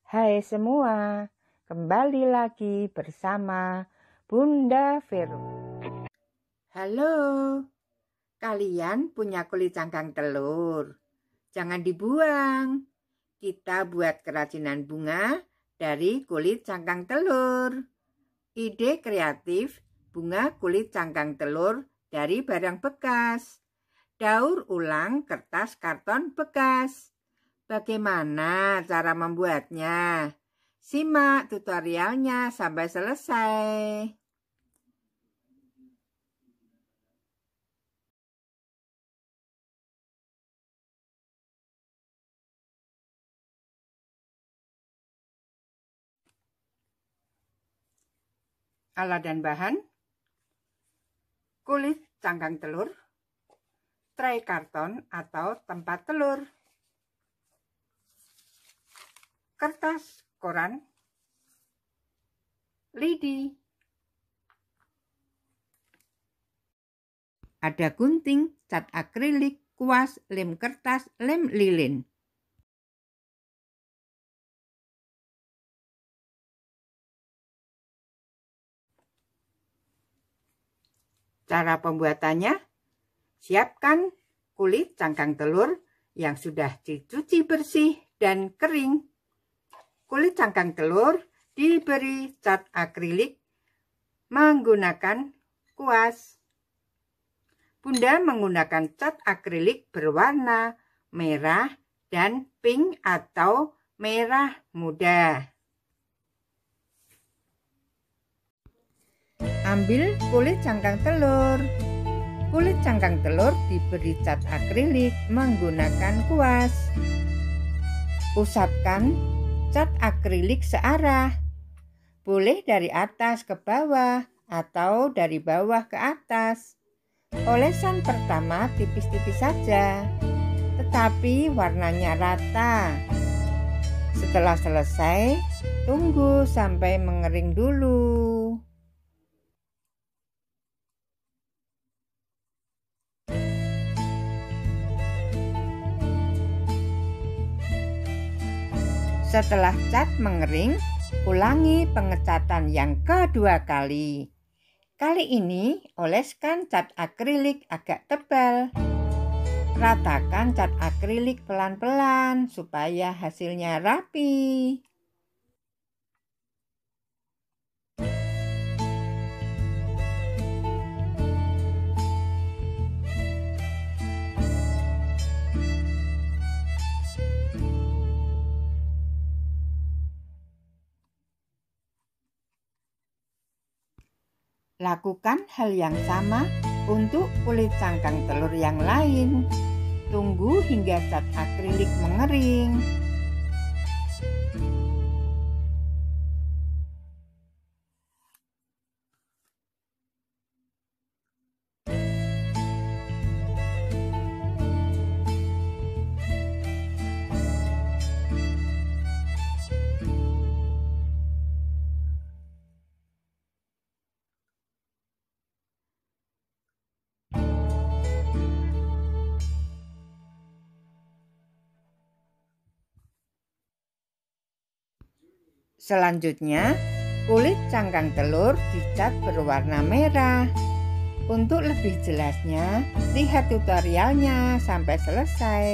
Hai semua, kembali lagi bersama Bunda Vero. Halo, kalian punya kulit cangkang telur? Jangan dibuang. Kita buat kerajinan bunga dari kulit cangkang telur. Ide kreatif bunga kulit cangkang telur dari barang bekas. Daur ulang kertas karton bekas. Bagaimana cara membuatnya? Simak tutorialnya sampai selesai. Alat dan bahan: kulit cangkang telur, tray karton atau tempat telur, kertas koran, lidi, ada gunting, cat akrilik, kuas, lem kertas, lem lilin. Cara pembuatannya: siapkan kulit cangkang telur yang sudah dicuci bersih dan kering. Kulit cangkang telur diberi cat akrilik menggunakan kuas. Bunda menggunakan cat akrilik berwarna merah dan pink atau merah muda. Ambil kulit cangkang telur. Kulit cangkang telur diberi cat akrilik menggunakan kuas. Usapkan cat akrilik searah. Boleh dari atas ke bawah atau dari bawah ke atas. Olesan pertama tipis-tipis saja, tetapi warnanya rata. Setelah selesai, tunggu sampai mengering dulu. Setelah cat mengering, ulangi pengecatan yang kedua kali. Kali ini oleskan cat akrilik agak tebal. Ratakan cat akrilik pelan-pelan supaya hasilnya rapi. Lakukan hal yang sama untuk kulit cangkang telur yang lain. Tunggu hingga cat akrilik mengering. Selanjutnya, kulit cangkang telur dicat berwarna merah. Untuk lebih jelasnya, lihat tutorialnya sampai selesai.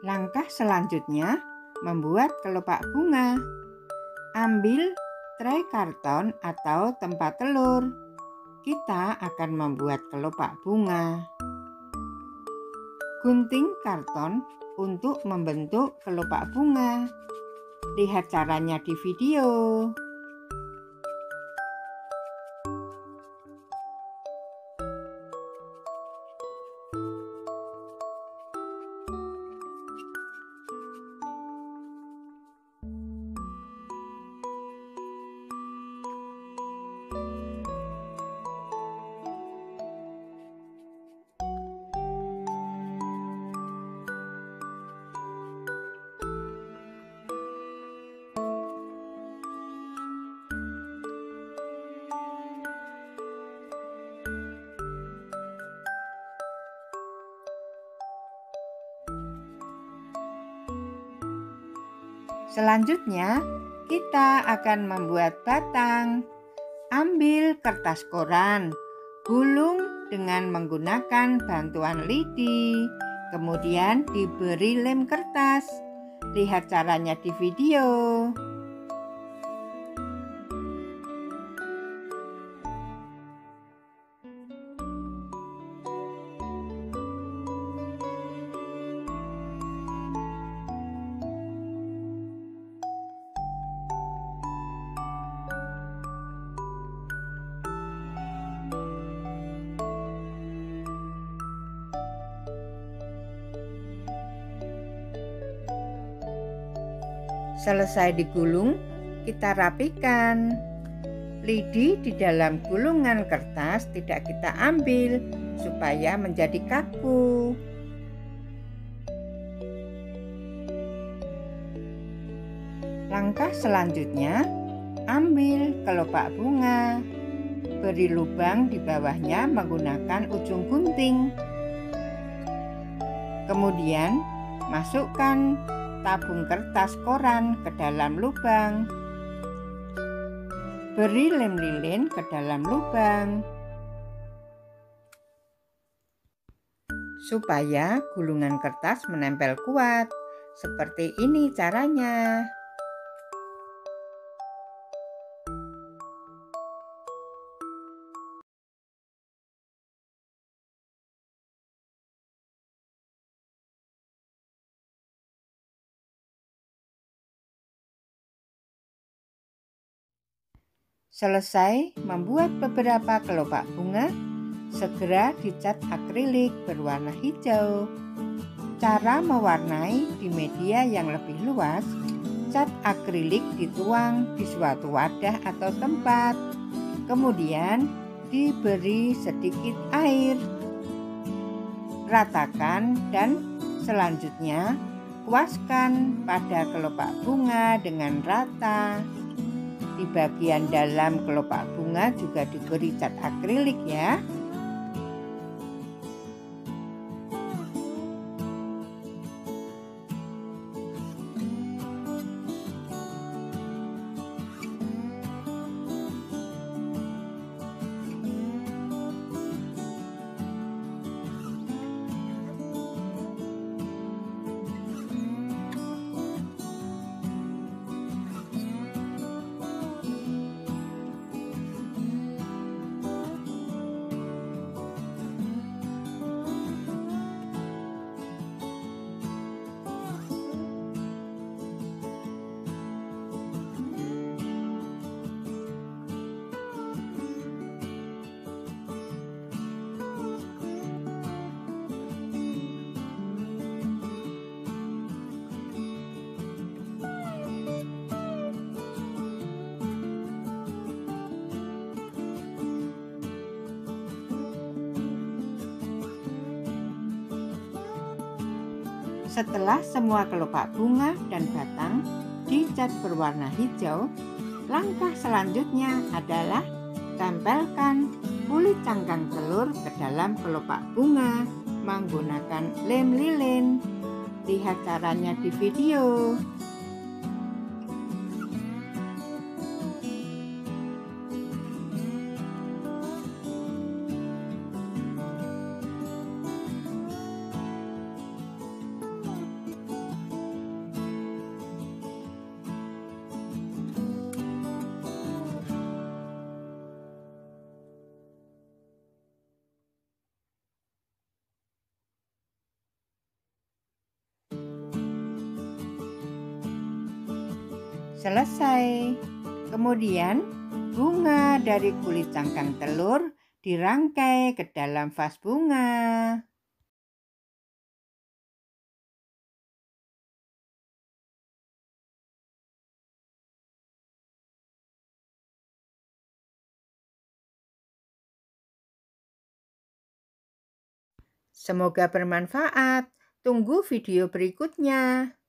Langkah selanjutnya, membuat kelopak bunga. Ambil tray karton atau tempat telur. Kita akan membuat kelopak bunga. Gunting karton untuk membentuk kelopak bunga. Lihat caranya di video. Selanjutnya, kita akan membuat batang. Ambil kertas koran, gulung dengan menggunakan bantuan lidi, kemudian diberi lem kertas. Lihat caranya di video. Selesai digulung, kita rapikan. Lidi di dalam gulungan kertas tidak kita ambil supaya menjadi kaku. Langkah selanjutnya, ambil kelopak bunga. Beri lubang di bawahnya menggunakan ujung gunting. Kemudian, masukkan tabung kertas koran ke dalam lubang. Beri lem lilin ke dalam lubang supaya gulungan kertas menempel kuat. Seperti ini caranya. Selesai membuat beberapa kelopak bunga, segera dicat akrilik berwarna hijau. Cara mewarnai di media yang lebih luas, cat akrilik dituang di suatu wadah atau tempat, kemudian diberi sedikit air. Ratakan dan selanjutnya kuaskan pada kelopak bunga dengan rata. Di bagian dalam kelopak bunga juga diberi cat akrilik ya. Setelah semua kelopak bunga dan batang dicat berwarna hijau, langkah selanjutnya adalah tempelkan kulit cangkang telur ke dalam kelopak bunga menggunakan lem lilin. Lihat caranya di video. Selesai. Kemudian bunga dari kulit cangkang telur dirangkai ke dalam vas bunga. Semoga bermanfaat. Tunggu video berikutnya.